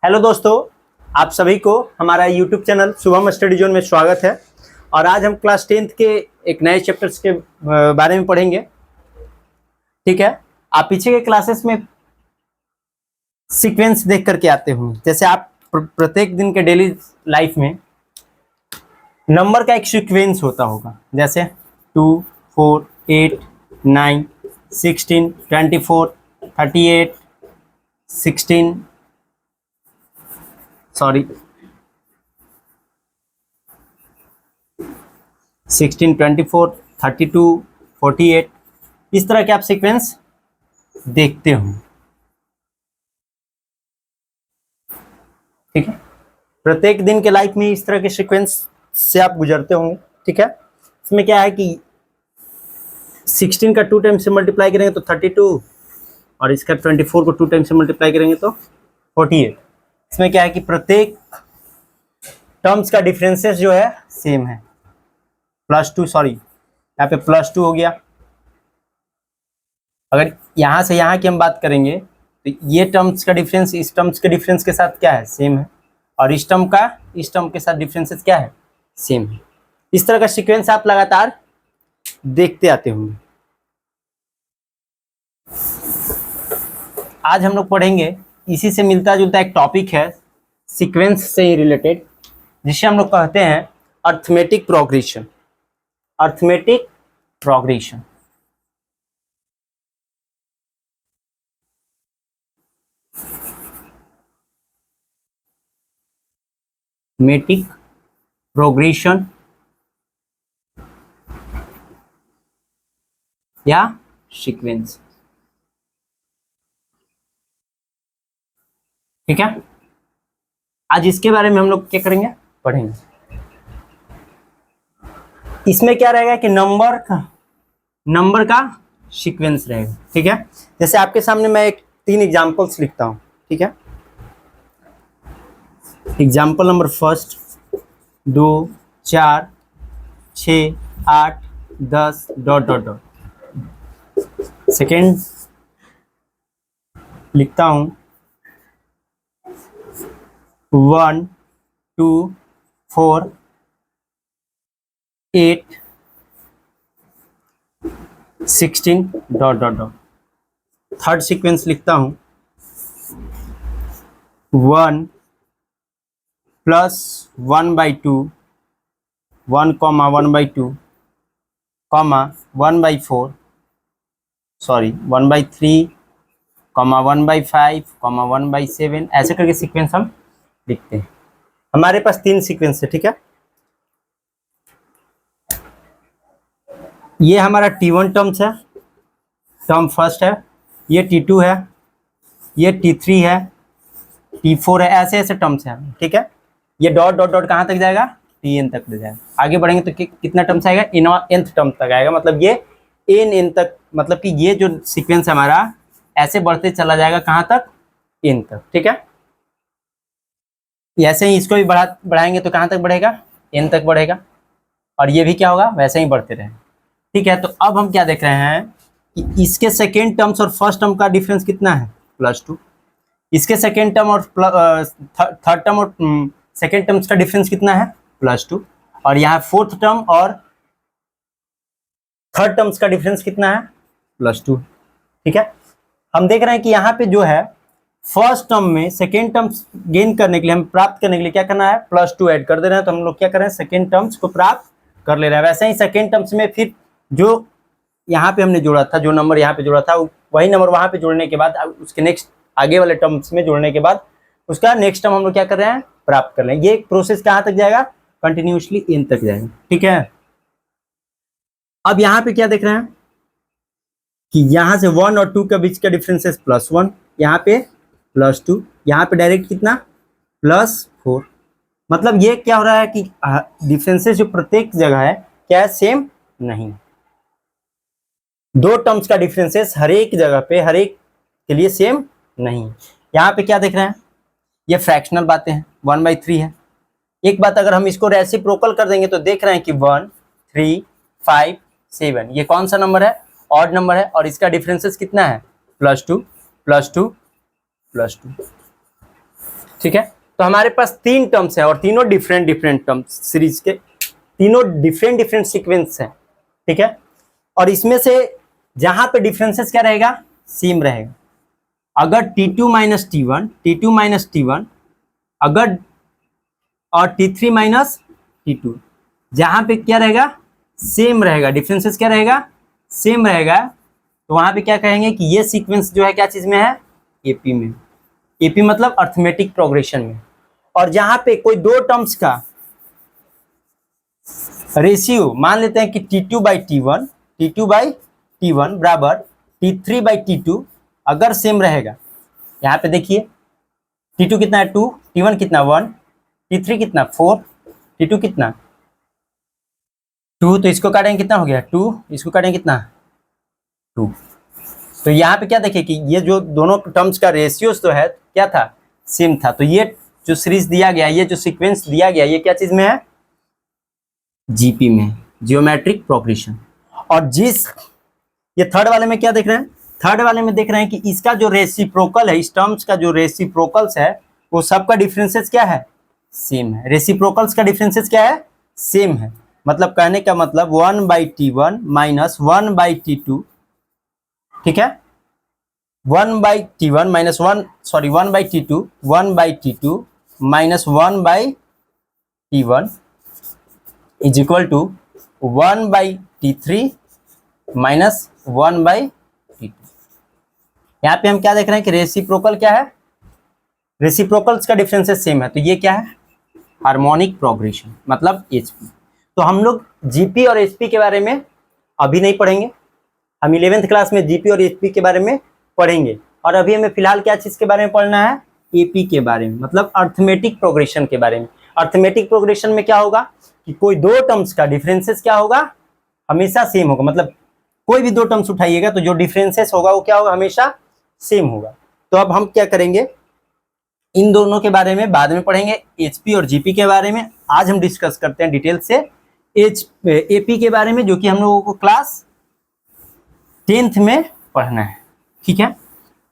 Hello दोस्तों, आप सभी को हमारा YouTube channel Shubham study zone में स्वागत है। और आज हम क्लास 10th के एक नए चैप्टर्स के बारे में पढ़ेंगे। ठीक है, आप पीछे के क्लासेस में सीक्वेंस देख करके आते होंगे। जैसे आप प्रत्येक दिन के डेली लाइफ में नंबर का एक सीक्वेंस होता होगा, जैसे 2, 4, 8, 9, 16, 24, 38, 16 16, 24, 32, 48, इस तरह के आप सीक्वेंस देखते हो। ठीक है, प्रत्येक दिन के लाइफ में इस तरह के सीक्वेंस से आप गुजरते होंगे। ठीक है, इसमें क्या है कि 16 का 2 टाइम से मल्टीप्लाई करेंगे तो 32, और इसका 24 को 2 टाइम से मल्टीप्लाई करेंगे तो 48। इसमें क्या है कि प्रत्येक टर्म्स का डिफरेंसेस जो है सेम है। +2, यहाँ पे +2 हो गया। अगर यहाँ से यहाँ की हम बात करेंगे तो ये टर्म्स का डिफरेंस इस टर्म्स के डिफरेंस के साथ क्या है, सेम है। और इस टर्म का इस टर्म के साथ डिफरेंसेस क्या है, सेम है। इस तरह का सीक्वेंस आप लगातार देखते आते होंगे। आज हम लोग पढ़ेंगे, इसी से मिलता जुलता एक टॉपिक है सीक्वेंस से ही रिलेटेड, जिसे हम लोग कहते हैं arithmetic progression. Arithmetic progression matic progression या सीक्वेंस। ठीक है, आज इसके बारे में हम लोग क्या करेंगे, पढ़ेंगे। इसमें क्या रहेगा कि नंबर का सीक्वेंस रहेगा। ठीक है, जैसे आपके सामने मैं 3 एग्जांपल्स लिखता हूं। ठीक है, एग्जाम्पल नंबर फर्स्ट 2, 4, 6, 8, 10 ... सेकेंड लिखता हूं 1, 2, 4, 8, 16 ... थर्ड सीक्वेंस लिखता हूं 1 + 1/2, 1, 1/2, 1/4, 1/3, 1/5, 1/7, ऐसे करके सीक्वेंस हम लिखते हैं। हमारे पास 3 सीक्वेंस है। ठीक है, ये हमारा T1 टर्म्स है, टर्म फर्स्ट है। ये T2 है, ये T3 है, T4 है, ऐसे ऐसे टर्म्स हैं। ठीक है, ये डॉट डॉट डॉट कहाँ तक जाएगा, Tn तक ले जाएगा। आगे बढ़ेंगे तो कितना टर्म्स आएगा, nth टर्म तक आएगा। मतलब ये n तक, मतलब कि ये जो सीक्वेंस हमारा ऐसे बढ़ते चला जाएगा कहाँ तक, n तक। ठीक है, ऐसे ही इसको भी बढ़ाएंगे तो कहाँ तक बढ़ेगा, n तक बढ़ेगा। और ये भी क्या होगा, वैसे ही बढ़ते रहेंगे। ठीक है, तो अब हम क्या देख रहे हैं कि इसके सेकेंड टर्म्स और फर्स्ट टर्म का डिफरेंस कितना है, +2। इसके सेकेंड टर्म और थर्ड टर्म और सेकेंड टर्म्स का डिफरेंस कितना है, +2। और यहाँ फोर्थ टर्म और थर्ड टर्म्स का डिफरेंस कितना है, +2। ठीक है, हम देख रहे हैं कि यहाँ पे जो है फर्स्ट टर्म में सेकेंड टर्म्स गेन करने के लिए, हम प्राप्त करने के लिए क्या करना है, +2 ऐड कर दे रहे हैं। तो हम लोग क्या कर रहे हैं, सेकेंड टर्म्स को प्राप्त कर ले रहे हैं। वैसे ही सेकेंड टर्म्स में फिर जो यहाँ पे हमने जोड़ा था, जो नंबर यहाँ पे जोड़ा था, वही नंबर वहां पे जोड़ने के बाद उसके नेक्स्ट आगे वाले टर्म्स में जोड़ने के बाद उसका नेक्स्ट टर्म हम लोग क्या कर रहे हैं, प्राप्त कर रहे हैं। ये प्रोसेस कहाँ तक जाएगा, कंटिन्यूसली n तक जाएगा। ठीक है, अब यहाँ पे क्या देख रहे हैं कि यहाँ से 1 और 2 के बीच का डिफरेंसेस +1, यहाँ पे +2, यहाँ पे डायरेक्ट कितना, +4। मतलब ये क्या हो रहा है कि डिफरेंसेस जो प्रत्येक जगह है क्या है, सेम नहीं। 2 टर्म्स का डिफरेंसेस हर एक जगह पे, हर एक के लिए सेम नहीं। यहाँ पे क्या देख रहे हैं, ये फ्रैक्शनल बातें हैं, 1/3 है। एक बात अगर हम इसको रेसिप्रोकल कर देंगे तो देख रहे हैं कि 1, 3, 5, 7, ये कौन सा नंबर है, ऑड नंबर है। और इसका डिफरेंसेस कितना है, +2, +2, +2। ठीक है। तो हमारे पास 3 टर्म्स है और तीनों डिफरेंट डिफरेंट टर्म्स, सीरीज के तीनों डिफरेंट डिफरेंट सीक्वेंस है। ठीक है। और इसमें से जहां पे डिफरेंसेस क्या रहेगा, सेम रहेगा। अगर T2 माइनस T1 अगर और T3 माइनस T2 जहां पे क्या रहेगा, सेम रहेगा, डिफरेंसेस क्या रहेगा, सेम रहेगा, तो वहां पे क्या कहेंगे कि ये सीक्वेंस जो है क्या चीज में है, एपी में। एपी मतलब अर्थमेटिक प्रोग्रेशन में। और जहां पे कोई दो टर्म्स का रेशियो मान लेते हैं कि T2 बाई T1 बराबर T3 बाई T2 अगर सेम रहेगा, यहाँ पे देखिए T2 कितना है 2, T1 कितना 1, T3 कितना 4, T2 कितना 2, तो इसको काटेंगे कितना हो गया 2, इसको काटेंगे कितना 2। तो यहाँ पे क्या देखिए कि ये जो दोनों टर्म्स का रेशियोस तो है क्या था, सेम था। तो ये जो सीरीज दिया गया, ये जो सीक्वेंस दिया गया, ये क्या चीज में है, जीपी में, जियोमेट्रिक प्रोग्रेशन। और जिस ये थर्ड वाले में क्या देख रहे हैं, थर्ड वाले में देख रहे हैं कि इसका जो रेसिप्रोकल है, इस टर्म्स का जो रेसिप्रोकल्स है वो सबका डिफरेंसेस क्या है, सेम है। रेसिप्रोकल्स का डिफरेंसेस क्या है, सेम है। मतलब कहने का मतलब 1/T1 माइनस 1/T2, ठीक है, 1/T1 minus 1/T2 minus 1/T1 is equal to 1/T3 minus 1/T2। यहाँ पे हम क्या देख रहे हैं कि रेसिप्रोकल क्या है, रेसिप्रोकल्स का डिफरेंसेस सेम है, तो ये क्या है, हार्मोनिक प्रोग्रेशन मतलब एचपी। तो हम लोग जीपी और एचपी के बारे में अभी नहीं पढ़ेंगे, हम 11th क्लास में जीपी और एचपी के बारे में पढ़ेंगे। और अभी हमें फिलहाल क्या चीज के बारे में पढ़ना है, एपी के बारे में, मतलब अर्थमेटिक प्रोग्रेशन के बारे में। अर्थमेटिक प्रोग्रेशन में क्या होगा कि कोई दो टर्म्स का डिफरेंसेस क्या होगा, हमेशा सेम होगा। मतलब कोई भी दो टर्म्स उठाइएगा तो जो डिफरेंसेस होगा वो क्या होगा, हमेशा सेम होगा। तो अब हम क्या करेंगे, इन दोनों के बारे में बाद में पढ़ेंगे, एचपी और जीपी के बारे में। आज हम डिस्कस करते हैं डिटेल से एपी के बारे में, जो कि हम लोगों को क्लास 10th में पढ़ना है। ठीक है।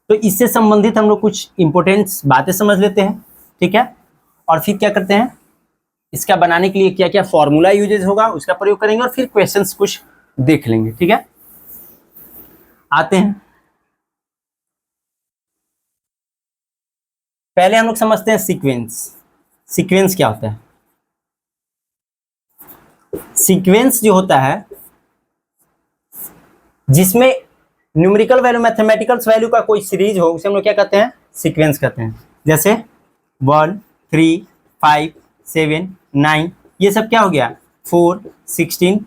तो इससे संबंधित हम लोग कुछ इंपॉर्टेंट बातें समझ लेते हैं। ठीक है। और फिर क्या करते हैं, इसका बनाने के लिए क्या क्या फॉर्मूला यूजेज होगा उसका प्रयोग करेंगे, और फिर क्वेश्चंस कुछ देख लेंगे। ठीक है, आते हैं। पहले हम लोग समझते हैं सीक्वेंस। सीक्वेंस क्या होता है, सीक्वेंस जो होता है जिसमें न्यूमेरिकल वैल्यू मैथमेटिकल वैल्यू का कोई सीरीज हो, उसे हम लोग क्या कहते हैं, सीक्वेंस कहते हैं। जैसे 1 3 5 7 9, ये सब क्या हो गया, 4 16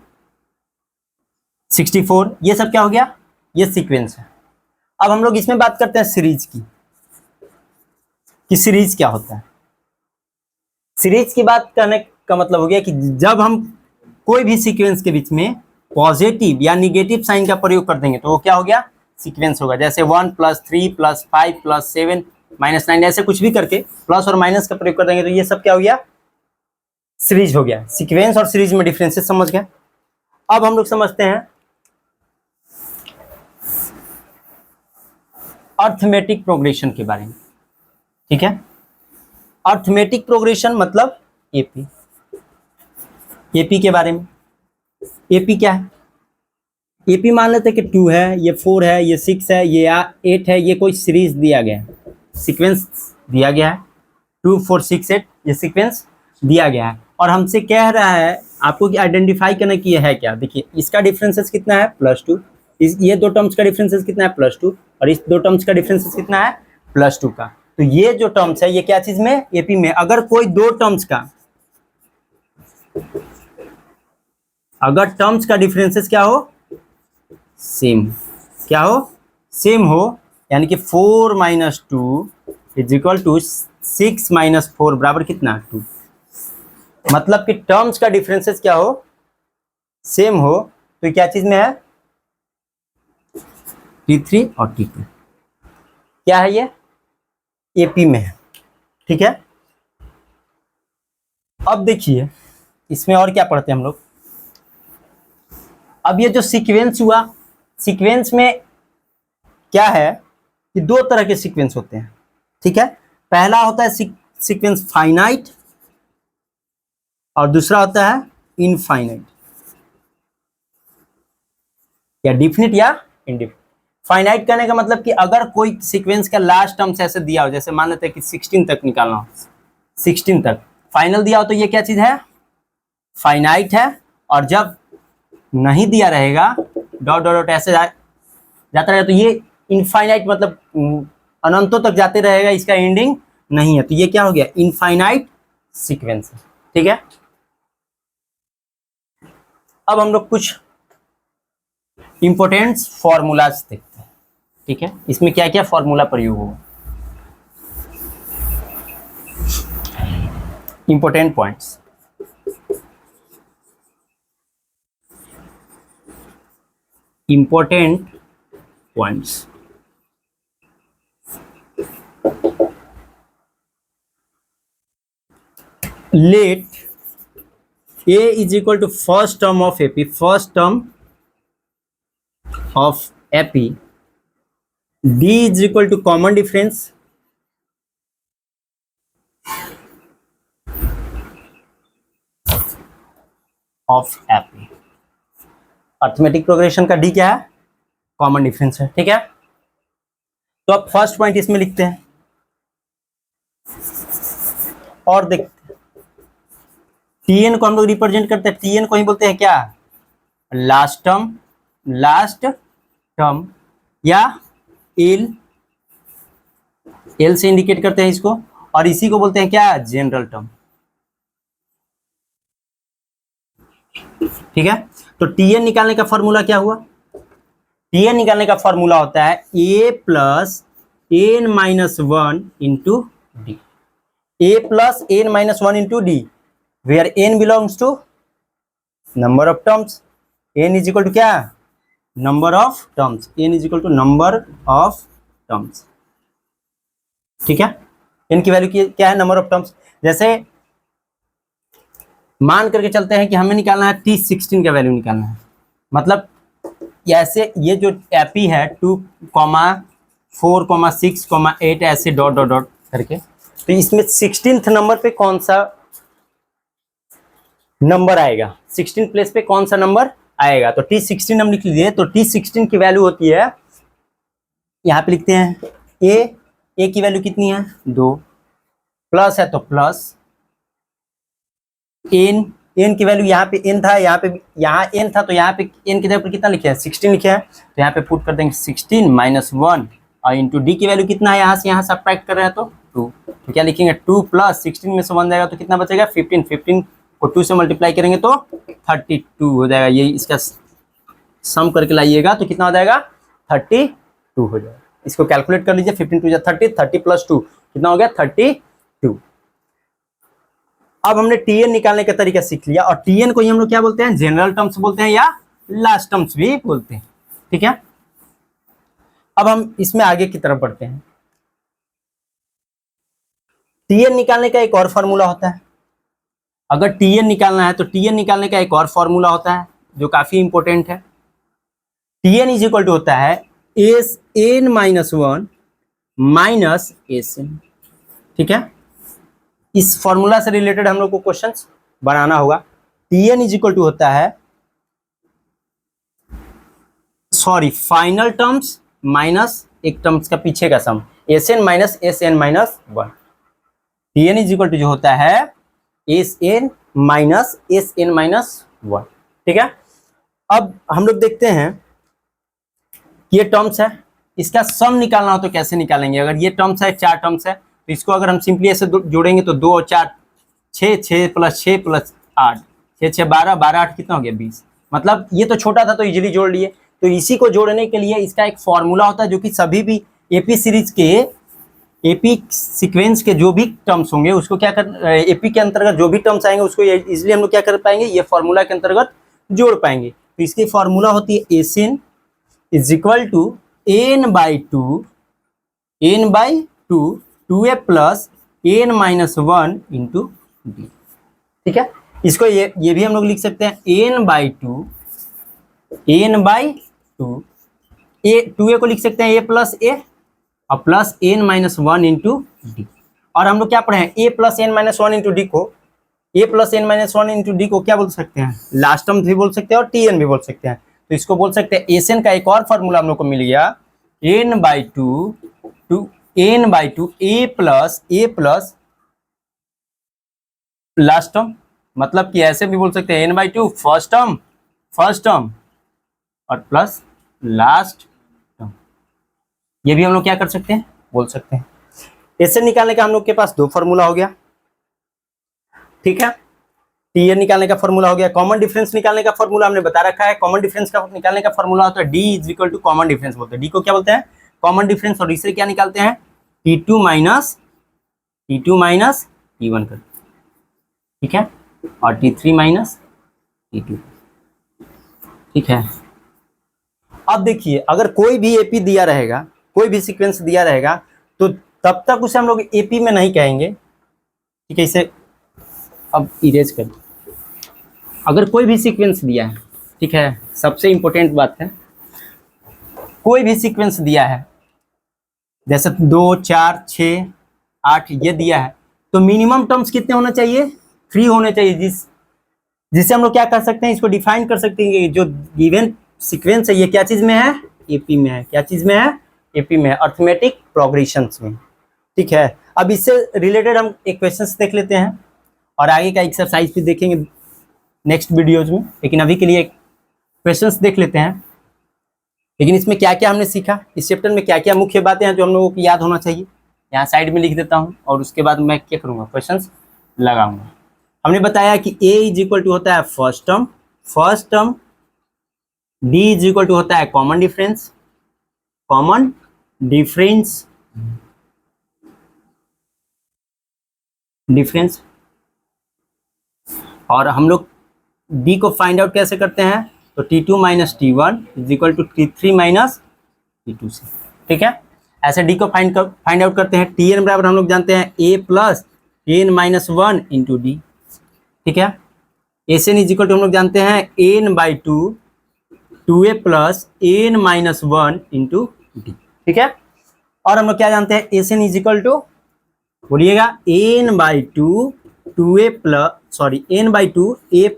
64, ये सब क्या हो गया, ये सीक्वेंस है। अब हम लोग इसमें बात करते हैं सीरीज की, कि सीरीज क्या होता है। सीरीज की बात करने का मतलब हो गया कि जब हम कोई भी सीक्वेंस के बीच में पॉजिटिव या निगेटिव साइन का प्रयोग कर देंगे तो वो क्या हो गया, सीक्वेंस होगा। जैसे 1 + 3 + 5 + 7 - 9, ऐसे कुछ भी करके प्लस और माइनस का प्रयोग कर देंगे तो ये सब क्या हो गया, सीरीज हो गया। सीक्वेंस और सीरीज में डिफरेंसेस समझ गए। अब हम लोग समझते हैं अर्थमेटिक प्रोग्रेशन के बारे में। ठीक है, अर्थमेटिक प्रोग्रेशन मतलब एपी। एपी के बारे में, एपी क्या है, एपी मान लेते हैं कि 2 है, ये 4 है, ये 6 है, ये 8 है, ये कोई सीरीज दिया गया है, सीक्वेंस दिया गया है, 2 4 6 8, ये सीक्वेंस दिया गया है। और हमसे कह रहा है आपको कि आइडेंटिफाई करना कि ये है क्या। देखिए इसका डिफरेंसेस कितना है, +2, ये दो टर्म्स का डिफरेंसेस कितना है, +2, और इस दो टर्म्स का डिफरेंसेस कितना है, +2 का। तो ये जो टर्म्स है ये क्या चीज में, एपी में। अगर कोई दो टर्म्स का, अगर टर्म्स का डिफरेंसेस क्या हो, सेम, क्या हो, सेम हो, यानी कि 4 - 2 = 6 - 4 बराबर कितना, 2। मतलब कि टर्म्स का डिफरेंसेस क्या हो, सेम हो, तो क्या चीज में है, T3 और T2। क्या है ये, एपी में है। ठीक है। अब देखिए इसमें और क्या पढ़ते हैं हम लोग। अब ये जो सीक्वेंस हुआ, सीक्वेंस में क्या है कि दो तरह के सीक्वेंस होते हैं। ठीक है, पहला होता है सीक्वेंस फाइनाइट और दूसरा होता है इनफाइनाइट, या डिफिनिट या इनडिफिनिट। फाइनाइट करने का मतलब कि अगर कोई सीक्वेंस का लास्ट टर्म्स ऐसे दिया हो, जैसे मान लेते हैं कि 16 तक निकालना हो, 16 तक फाइनल दिया हो, तो ये क्या चीज है, फाइनाइट है। और जब नहीं दिया रहेगा, डॉट डॉट डॉट ऐसे जाता रहेगा, तो ये इनफाइनाइट, मतलब अनंतों तक जाते रहेगा, इसका एंडिंग नहीं है, तो ये क्या हो गया, इनफाइनाइट सीक्वेंस है। ठीक है, अब हम लोग कुछ इंपॉर्टेंट फॉर्मूलाज देखते हैं। ठीक है, इसमें क्या क्या फॉर्मूला प्रयोग होगा, important points. Important points, let A is equal to first term of AP, first term of AP, D is equal to common difference of AP। Arithmetic progression का D क्या है, कॉमन डिफरेंस है। ठीक है, तो अब फर्स्ट पॉइंट इसमें लिखते हैं और देखते हैं। Tn को हम लोग रिप्रेजेंट करते हैं, Tn को ही बोलते हैं क्या, लास्ट टर्म, लास्ट टर्म, या एल, एल से इंडिकेट करते हैं इसको, और इसी को बोलते हैं क्या, जनरल टर्म। ठीक है, तो Tn निकालने का फॉर्मूला क्या हुआ, Tn निकालने का फॉर्मूला होता है a plus N minus one into D, a plus N minus one into D, where n belongs to number of terms, n is equal to क्या, number of terms, n is equal to number of terms. ठीक है, n की value क्या है, number of terms. जैसे मान करके चलते हैं कि हमें निकालना है T16 का वैल्यू निकालना है, मतलब ऐसे ये जो एपी है 2, 4, 6, 8 ऐसे डॉट डॉट डॉट करके, तो इसमें 16th नंबर पे कौन सा नंबर आएगा, 16 प्लेस पे कौन सा नंबर आएगा, तो T16 हम लिख लीजिए। तो T16 की वैल्यू होती है, यहाँ पे लिखते हैं ए की वैल्यू कितनी है, 2, प्लस है तो प्लस एन की वैल्यू, यहाँ पे एन था, यहाँ एन था, तो यहाँ पे एन की जगह पर कितना लिखे हैं, 16 लिखे हैं, तो यहाँ पे पुट कर देंगे 16 माइनस 1, और इंटू डी की वैल्यू कितना है, यहाँ से यहाँ सब्ट्रैक्ट कर रहे हैं तो 2, तो क्या लिखेंगे 2 प्लस 16 में से 1 जाएगा तो कितना बचेगा 15, 15 को 2 से मल्टीप्लाई करेंगे तो 32 हो जाएगा, ये इसका सम करके लाइएगा तो कितना हो जाएगा 32 हो जाएगा। इसको कैलकुलेट कर लीजिए, 15 2 30, 30 प्लस 2 कितना हो गया 32। अब हमने Tn निकालने का तरीका सीख लिया, और Tn को ही हम लोग क्या बोलते हैं, जनरल टर्म्स बोलते हैं या लास्ट टर्म्स भी बोलते हैं। ठीक है, अब हम इसमें आगे की तरफ बढ़ते हैं। Tn निकालने का एक और फॉर्मूला होता है, अगर Tn निकालना है तो Tn निकालने का एक और फॉर्मूला होता है जो काफी इंपॉर्टेंट है। Tn इज इक्वल टू होता है S N minus 1 minus S N. ठीक है, इस फॉर्मूला से रिलेटेड हम लोग को क्वेश्चंस बनाना होगा। Tn इज इक्वल टू होता है, सॉरी, फाइनल टर्म्स माइनस एक टर्म्स का पीछे का sum, S N minus S N minus 1। Tn is equal to जो होता है S N minus S N minus 1। ठीक है, अब हम लोग देखते हैं ये टर्म्स है, इसका सम निकालना हो तो कैसे निकालेंगे। अगर ये टर्म्स है, 4 टर्म्स है, तो इसको अगर हम सिंपली ऐसे जोड़ेंगे तो 2 और 4 6, 6 प्लस 6 प्लस 8, 6 6 12, 12 8 कितना हो गया 20। मतलब ये तो छोटा था तो इजीली जोड़ लिए। तो इसी को जोड़ने के लिए इसका एक फॉर्मूला होता है जो कि सभी भी एपी सीरीज के, एपी सीक्वेंस के जो भी टर्म्स होंगे उसको क्या कर, एपी के अंतर्गत जो भी टर्म्स आएंगे उसको इजीली हम लोग क्या कर पाएंगे, ये फॉर्मूला के अंतर्गत जोड़ पाएंगे। तो इसकी फॉर्मूला होती है S N is equal to N by two, N by two, 2a plus N minus 1 into D. ठीक है, इसको ये भी हम लोग लिख सकते हैं N by two, N by two, A 2a को लिख सकते हैं ए प्लस ए, और plus N minus 1 into D. और हम लोग क्या पढ़े हैं, A plus N minus one into D को, A plus N minus one into D को क्या बोल सकते हैं, लास्ट टर्म भी बोल सकते हैं और टी एन भी बोल सकते हैं। तो इसको बोल सकते हैं एस एन का एक और फॉर्मूला हम लोग को मिल गया, N by two A plus last term, मतलब कि ऐसे भी बोल सकते हैं N by two first term और प्लस लास्ट टर्म, ये भी हम लोग क्या कर सकते हैं, बोल सकते हैं। इससे निकालने का हम लोग के पास दो फॉर्मूला हो गया, ठीक है। टी एन निकालने का फॉर्मूला हो गया, कॉमन डिफरेंस निकालने का फॉर्मूला हमने बता रखा है। कॉमन डिफरेंस का निकालने का फॉर्मूला होता है D is equal to common difference बोलते हैं, डी को क्या बोलते हैं, कॉमन डिफरेंस, और इससे क्या निकालते हैं, T2 माइनस T1 कर, ठीक है, और T3 माइनस T2, ठीक है। अब देखिए अगर कोई भी एपी दिया रहेगा, कोई भी सीक्वेंस दिया रहेगा, तो तब तक उसे हम लोग एपी में नहीं कहेंगे, ठीक है। इसे अब इरेज कर, अगर कोई भी सीक्वेंस दिया है, ठीक है, सबसे इंपॉर्टेंट बात है, कोई भी सीक्वेंस दिया है जैसे 2 4 6 8 ये दिया है, तो मिनिमम टर्म्स कितने होना चाहिए, 3 होने चाहिए, जिससे हम लोग क्या कर सकते हैं, इसको डिफाइन कर सकते हैं कि जो गिवन सीक्वेंस है ये क्या चीज में है, एपी में है, क्या चीज में है, एपी में है, अर्थमेटिक प्रोग्रेशंस में, ठीक है। अब इससे रिलेटेड हम एक क्वेश्चंस देख लेते हैं और आगे का एक्सरसाइज भी देखेंगे नेक्स्ट वीडियोज में, लेकिन अभी के लिए क्वेश्चंस देख लेते हैं। लेकिन इसमें क्या क्या हमने सीखा, इस चैप्टर में क्या क्या मुख्य बातें हैं जो हम लोगों को याद होना चाहिए, यहाँ साइड में लिख देता हूँ और उसके बाद मैं क्या करूँगा, क्वेश्चंस लगाऊंगा। हमने बताया कि a इज इक्वल टू होता है first term, d is equal to होता है कॉमन डिफरेंस, और हम लोग d को फाइंड आउट कैसे करते हैं, तो T2 minus T1 is equal to T3 minus T2 से, ठीक है। ऐसे d को फाइंड आउट करते हैं, Tn बराबर हम लोग जानते हैं a plus n minus one into D, ठीक है। S N is equal to हम लोग जानते हैं n by two A plus n minus one into D, ठीक है। और हम लोग क्या जानते हैं, S N is equal to, बोलिएगा, n by two A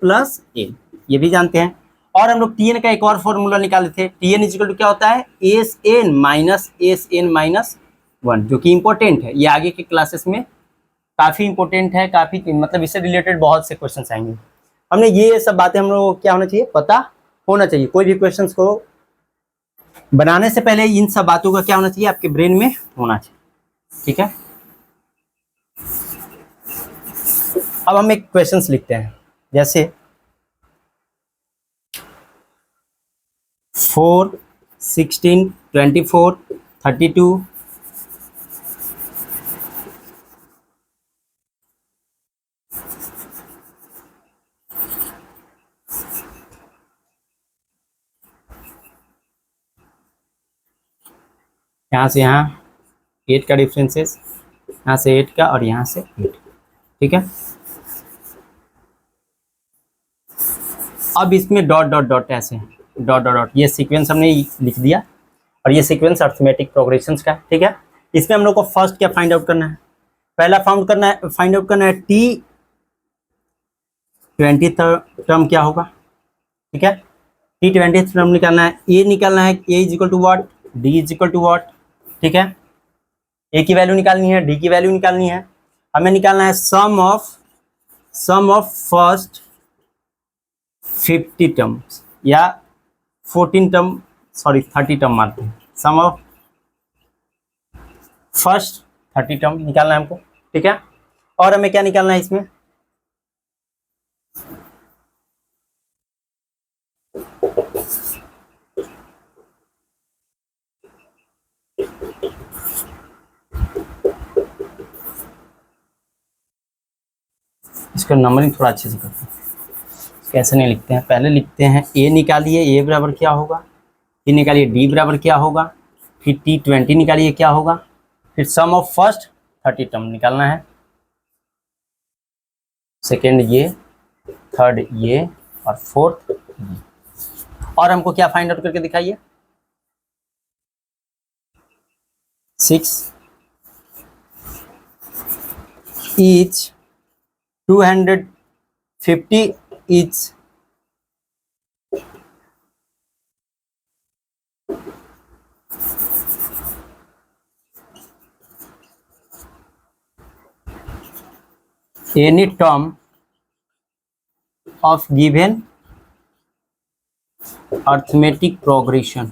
plus n, ये भी जानते हैं। और हम लोग Tn का एक और फॉर्मूला निकाले थे, Tn इज इक्वल टू क्या होता है, एस एन माइनस वन, जो कि इंपॉर्टेंट है, ये आगे के क्लासेस में काफी इंपॉर्टेंट है, काफी मतलब इससे रिलेटेड बहुत से क्वेश्चंस आएंगे। हमने ये सब बातें हम लोग को क्या होना चाहिए, पता होना चाहिए, कोई भी क्वेश्चंस को बनाने से पहले इन सब बातों का क्या होना चाहिए, आपके ब्रेन में होना चाहिए, ठीक है। अब हम एक क्वेश्चंस लिखते हैं, जैसे 4 16 24 32 यहाँ से यहाँ 8 का डिफरेंसेस, यहाँ से 8 का और यहाँ से 8, ठीक है। अब इसमें डॉट डॉट डॉट ऐसे डॉट डॉट डॉट, ये सीक्वेंस हमने लिख दिया और ये सीक्वेंस अर्थमेटिक प्रोग्रेशंस का, ठीक है। इसमें हम लोग को फर्स्ट क्या फाइंड आउट करना है, पहला फाइंड आउट करना है T20 टर्म क्या होगा, ठीक है। T20 टर्म निकालना है, ए निकालना है, A is equal to what, D is equal to what, ठीक है। ए की वैल्यू निकालनी है, डी की वैल्यू निकालनी है, हमें निकालना है सम ऑफ फर्स्ट 50 टर्म्स या 14 टर्म, सॉरी 30 टर्म मानते हैं, सम ऑफ फर्स्ट 30 टर्म निकालना है हमको, ठीक है। और हमें क्या निकालना है इसमें, इसका नंबरिंग थोड़ा अच्छे से करते हैं, कैसे नहीं लिखते हैं, पहले लिखते हैं ए निकालिए, ए बराबर क्या होगा, टी निकालिए, डी बराबर क्या होगा, फिर T20 निकालिए क्या होगा, फिर सम ऑफ फर्स्ट 30 टर्म निकालना है, सेकेंड ये, थर्ड ये और फोर्थ ये। और हमको क्या फाइंड आउट करके दिखाइए, 6 is 250 is any term of given arithmetic progression।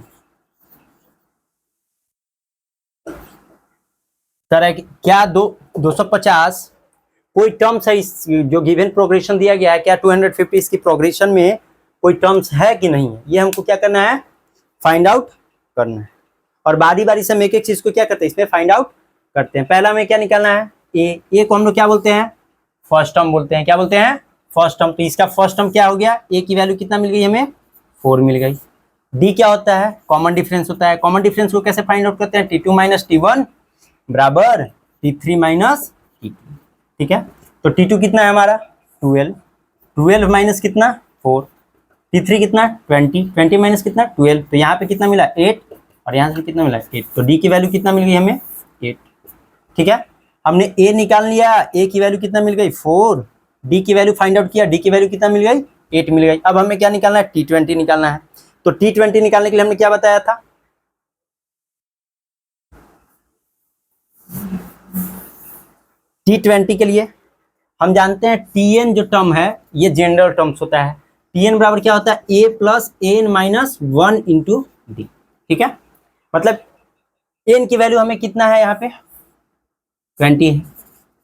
तरह क्या 250 कोई टर्म्स है इस जो गिवन प्रोग्रेशन दिया गया है, क्या 250 इसकी प्रोग्रेशन में कोई टर्म्स है कि नहीं है, ये हमको क्या करना है, फाइंड आउट करना है। और बारी बारी से हम एक एक चीज को क्या करते हैं, इसमें फाइंड आउट करते हैं। पहला हमें क्या निकालना है, ए को हम लोग क्या बोलते हैं, फर्स्ट टर्म बोलते हैं। क्या बोलते हैं, फर्स्ट टर्म। तो इसका फर्स्ट टर्म क्या हो गया, ए की वैल्यू कितना मिल गई हमें, 4 मिल गई। डी क्या होता है, कॉमन डिफरेंस होता है। कॉमन डिफरेंस को कैसे फाइंड आउट करते हैं, T2 माइनस T1 बराबर T3 माइनस T2। ठीक है, तो T2 कितना है हमारा 12 माइनस कितना 4, T3 कितना 20 माइनस कितना 12, तो यहाँ पे कितना मिला 8 और यहाँ से कितना मिला 8, तो डी की वैल्यू कितना मिल गई हमें 8। ठीक है, हमने ए निकाल लिया, ए की वैल्यू कितना मिल गई 4, डी की वैल्यू फाइंड आउट किया, डी की वैल्यू कितना मिल गई 8 मिल गई। अब हमें क्या निकालना है, T20 निकालना है। तो T20 निकालने के लिए हमने क्या बताया था, T20 के लिए हम जानते हैं Tn जो टर्म है ये जनरल टर्म्स होता है। Tn बराबर क्या होता है, a plus N minus 1 into D. ठीक है, मतलब n की वैल्यू हमें कितना है यहाँ पे 20 है,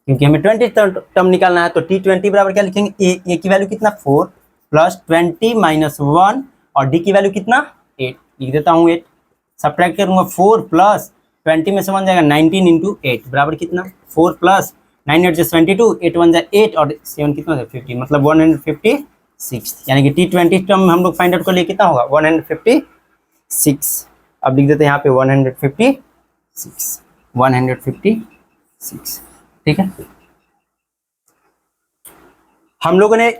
क्योंकि हमें 20 टर्म निकालना है। तो T20 बराबर क्या लिखेंगे, a की वैल्यू कितना 4 प्लस 20 माइनस 1 और d की वैल्यू कितना 8, लिख देता हूँ 8। सब्ट्रैक्ट करूंगा 4 प्लस 20 में से 1 जाएगा 19 इंटू 8 बराबर कितना 4 प्लस 9 8 22 8 1 8 और 7 कितना 50, मतलब 156। यानी कि T20 टर्म हम लोग फाइंड आउट कर लिए कितना होगा 156। अब लिख देते हैं यहाँ पे 156। ठीक है, हम लोगों ने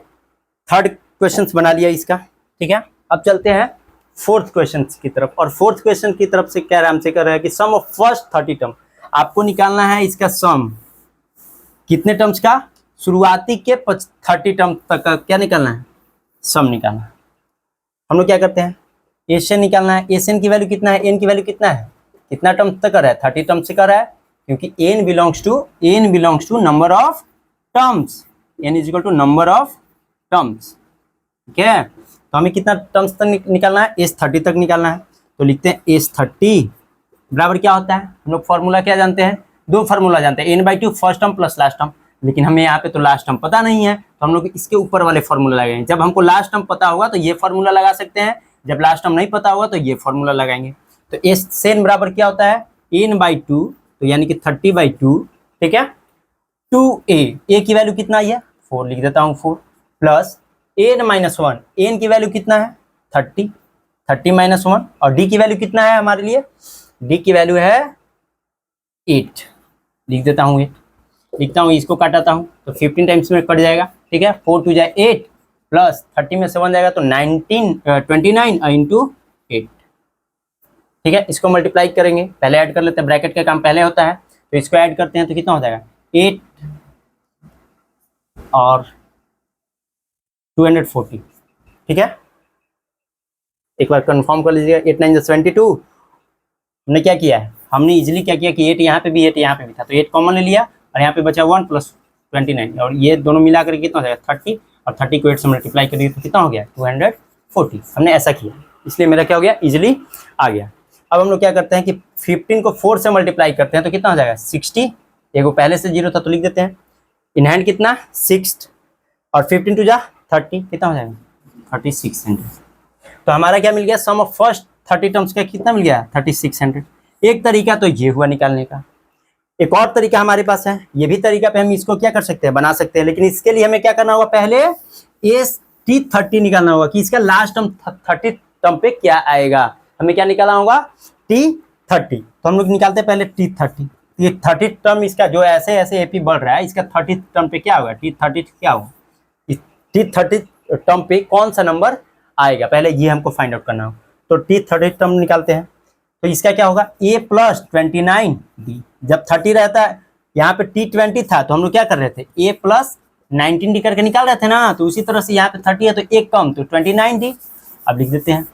थर्ड क्वेश्चन बना लिया इसका। ठीक है, अब चलते हैं फोर्थ क्वेश्चन की तरफ। और फोर्थ क्वेश्चन की तरफ से क्या हमसे कर रहा है कि सम ऑफ फर्स्ट 30 टर्म, आपको निकालना है इसका सम कितने टर्म्स का, शुरुआती के 30 टर्म तक का क्या निकालना है, सम निकालना है। हम लोग क्या करते हैं, एशियन निकालना है। एशियन की वैल्यू कितना है, एन की वैल्यू कितना है, कितना टर्म तक कर रहा है 30 टर्म से कर रहा है, क्योंकि n belongs to number of terms, n is equal to number of terms. ठीक है, तो हमें कितना टर्म्स तक निकालना है, S30 तक निकालना है। तो लिखते हैं S30 बराबर क्या होता है, हम लोग फॉर्मूला क्या जानते हैं, दो फार्मूला जानते हैं, n/2 first term plus last term. लेकिन हमें यहाँ पे तो लास्ट टर्म पता नहीं है, तो हम लोग इसके ऊपर वाले फॉर्मूला लगाएंगे। जब हमको लास्ट टर्म पता होगा तो ये फॉर्मूला लगा सकते हैं, जब लास्ट टर्म नहीं पता होगा तो ये फॉर्मूला लगाएंगे। तो SN बराबर क्या होता है n/2, तो यानी कि 30/2। ठीक है, 2a, a की वैल्यू कितना आई है 4, लिख देता हूँ 4 प्लस n-1, n की वैल्यू कितना है 30 माइनस 1 और d की वैल्यू कितना है हमारे लिए, d की वैल्यू है 8, लिख देता हूँ 8, लिखता हूँ, इसको काटाता हूँ तो 15 टाइम्स में कट जाएगा। ठीक है, 4 2 जाए 8 प्लस 30 में से 1 जाएगा तो 29 इंटू 8। ठीक है, इसको मल्टीप्लाई करेंगे, पहले ऐड कर लेते हैं, ब्रैकेट का काम पहले होता है, तो इसको ऐड करते हैं तो कितना हो जाएगा 8 और 240। ठीक है, एक बार कंफर्म कर लीजिएगा, 8 9 22। हमने क्या किया है, हमने इजीली क्या किया कि 8 यहाँ पे भी 8 यहाँ पे भी था, तो 8 कॉमन ले लिया और यहाँ पे बचा 1 प्लस 29 और ये दोनों मिला कर कितना हो जाएगा 30 और 30 को 8 से मल्टीप्लाई करिए तो कितना हो गया 240। हमने ऐसा किया, इसलिए मेरा क्या हो गया, इजीली आ गया। अब हम लोग क्या करते हैं कि 15 को 4 से मल्टीप्लाई करते हैं तो कितना हो जाएगा 60, एगो पहले से 0 था तो लिख देते हैं, इन हैंड कितना 6 और 15 2 जा 30, कितना हो जाएगा 3600। तो हमारा क्या मिल गया, सम ऑफ फर्स्ट 30 टर्म्स का कितना मिल गया 3600। एक तरीका तो ये हुआ निकालने का, एक और तरीका हमारे पास है, ये भी तरीका पे हम इसको क्या कर सकते हैं, बना सकते हैं। लेकिन इसके लिए हमें क्या करना होगा, पहले T30 निकालना होगा कि इसका लास्ट टर्म 30 टर्म पे क्या आएगा। हमें क्या निकालना होगा T30, तो हम लोग निकालते हैं पहले T30। ये 30 टर्म इसका जो ऐसे ऐसे एपी बढ़ रहा है, इसका 30 टर्म पे क्या होगा, T30 क्या होगा, T30 टर्म पे कौन सा नंबर आएगा, पहले ये हमको फाइंड आउट करना हो। तो T30 टर्म निकालते हैं, तो इसका क्या होगा a प्लस 29 b। जब 30 रहता है यहाँ पे T20 था तो हम लोग क्या कर रहे थे, A प्लस 19D करके निकाल रहे थे ना, तो उसी तरह से यहाँ पे 30 है तो एक कम तो 29D। अब लिख देते हैं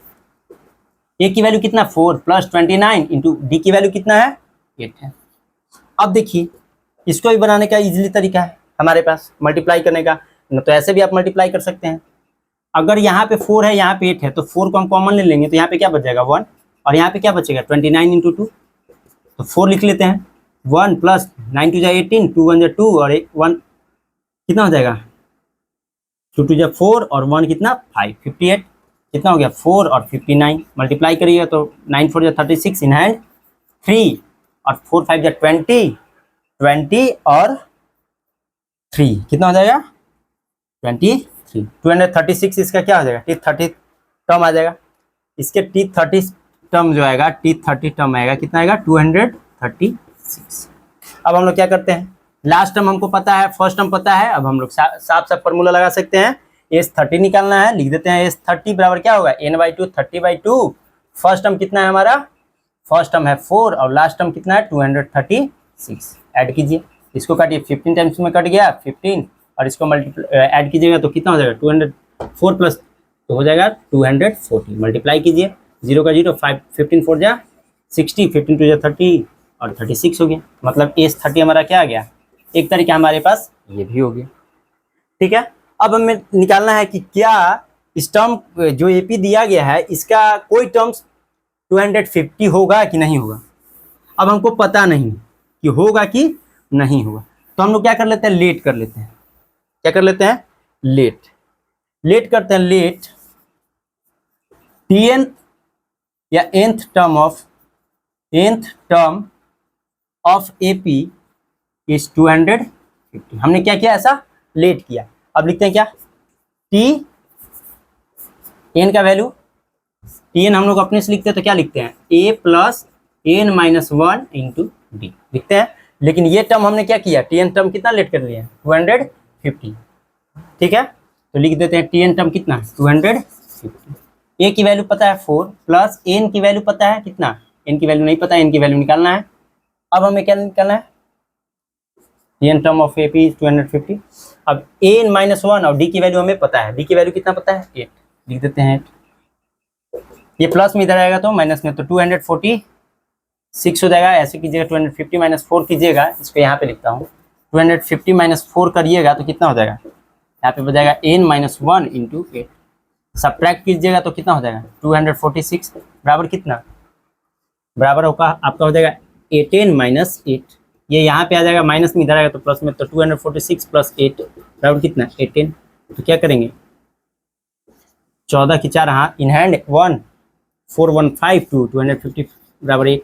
A की वैल्यू कितना 4 प्लस 29 इंटू D की वैल्यू कितना है 8 है। अब देखिए इसको भी बनाने का इजीली तरीका है हमारे पास मल्टीप्लाई करने का, न तो ऐसे भी आप मल्टीप्लाई कर सकते हैं। अगर यहाँ पे 4 है यहाँ पे 8 है तो 4 को हम कॉमन ले लेंगे तो यहाँ पे क्या बच जाएगा 1, और यहाँ पे क्या बचेगा 29 इंटू 2, तो 4 लिख लेते हैं। 1 प्लस 9 2 18, 2 1 2 और 1 कितना हो जाएगा 2 2 4 और 1 कितना 5, 58 कितना हो गया 4 और 59 मल्टीप्लाई करिएगा तो 9 4 36 इन हैंड 3 और 4 5 20 20 और 3 कितना हो जाएगा 23। 236 इसका क्या हो जाएगा T30 टर्म आ जाएगा। इसके T30 टर्म जो आएगा T30 टर्म आएगा कितना आएगा 236। अब हम लोग क्या करते हैं, लास्ट टर्म हमको पता है, फर्स्ट टर्म पता है, अब हम लोग साफ साफ फॉर्मूला लगा सकते हैं। S30 निकालना है, लिख देते हैं S30 बराबर क्या होगा n/2 30/2। फर्स्ट टर्म कितना है हमारा, फर्स्ट टर्म है 4 और लास्ट टर्म कितना है 236। ऐड कीजिए, इसको काटिए 15 टाइम्स में कट गया 15 और इसको मल्टीप्लाई ऐड कीजिएगा तो कितना हो जाएगा 204 प्लस तो हो जाएगा 240। मल्टीप्लाई कीजिए 0 का 0 5 15 4 जा 60 15 2 जा 30 और 36 हो गया। मतलब S30 हमारा क्या आ गया, एक तरीका हमारे पास ये भी हो गया। ठीक है, अब हमें निकालना है कि क्या इस टर्म जो AP दिया गया है इसका कोई टर्म्स 250 होगा कि नहीं होगा। अब हमको पता नहीं कि होगा कि नहीं होगा, तो हम लोग क्या कर लेते हैं, लेट कर लेते हैं। क्या कर लेते हैं, लेट करते हैं। लेट Tn या nth term of AP is 250। हमने क्या किया, ऐसा लेट किया। अब लिखते हैं क्या, Tn का वैल्यू, Tn हम लोग अपने से लिखते हैं तो क्या लिखते हैं A plus n minus 1 into D लिखते हैं। लेकिन ये टर्म हमने क्या किया, Tn टर्म कितना लेट कर लिया 250। ठीक है, तो लिख देते हैं Tn टर्म कितना 250। A की वैल्यू पता है 4 प्लस n की वैल्यू पता है कितना, n की वैल्यू नहीं पता है, n की वैल्यू निकालना है। अब हमें क्या निकालना है, Tn टर्म ऑफ AP 250। अब n माइनस 1 और d की वैल्यू हमें पता है, d की वैल्यू कितना पता है 8, लिख देते हैं 8। ये प्लस में इधर आएगा तो माइनस में, तो 246 हो जाएगा। ऐसे कीजिएगा 250 माइनस 4 कीजिएगा, इसको यहाँ पे लिखता हूँ 250 माइनस 4 करिएगा तो कितना हो जाएगा, यहाँ पे हो जाएगा n माइनस 1 इंटू 8। सब्ट्रैक्ट कीजिएगा तो कितना हो जाएगा 246 बराबर कितना, बराबर होगा आपका हो जाएगा 18 माइनस 8। ये यहाँ पे आ जाएगा माइनस में, इधर आएगा तो प्लस में, तो 246 प्लस 8 बराबर कितना 18। तो क्या करेंगे 14 की 4 हाँ इन हैंड 1 415 टू 250 बराबर 8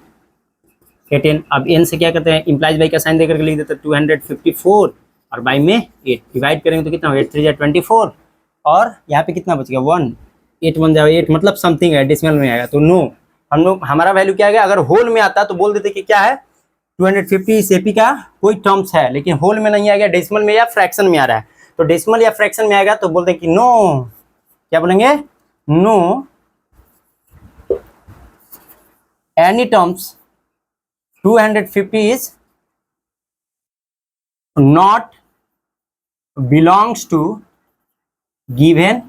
18। अब n से क्या करते हैं, इंप्लाइज बाई का साइन देकर के लिख देते हैं 254 और बाई में 8 डिवाइड करेंगे तो कितना होगा 8 3 24 और यहाँ पे कितना बच गया 1 8 1 जाएगा 8, मतलब समथिंग है डेसिमल में आएगा तो नो। हम लोग हमारा वैल्यू क्या आ गया, अगर होल में आता तो बोल देते कि क्या है 250 इस AP का कोई टर्म्स है, लेकिन होल में नहीं आ गया, डेसिमल में या फ्रैक्शन में आ रहा है। तो डेसिमल या फ्रैक्शन में आएगा तो बोलते हैं कि नो, क्या बोलेंगे no any terms 250 is not belongs to given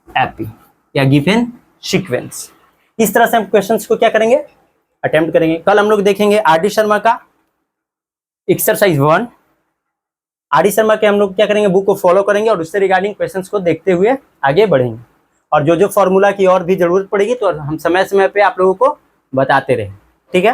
AP या given sequence। इस तरह से हम क्वेश्चंस को क्या करेंगे, अटेम्प्ट करेंगे। कल हम लोग देखेंगे RD शर्मा का एक्सरसाइज 1। RD शर्मा के हम लोग क्या करेंगे, बुक को फॉलो करेंगे और उससे रिगार्डिंग क्वेश्चंस को देखते हुए आगे बढ़ेंगे। और जो जो फॉर्मूला की और भी जरूरत पड़ेगी तो हम समय समय पे आप लोगों को बताते रहे। ठीक है।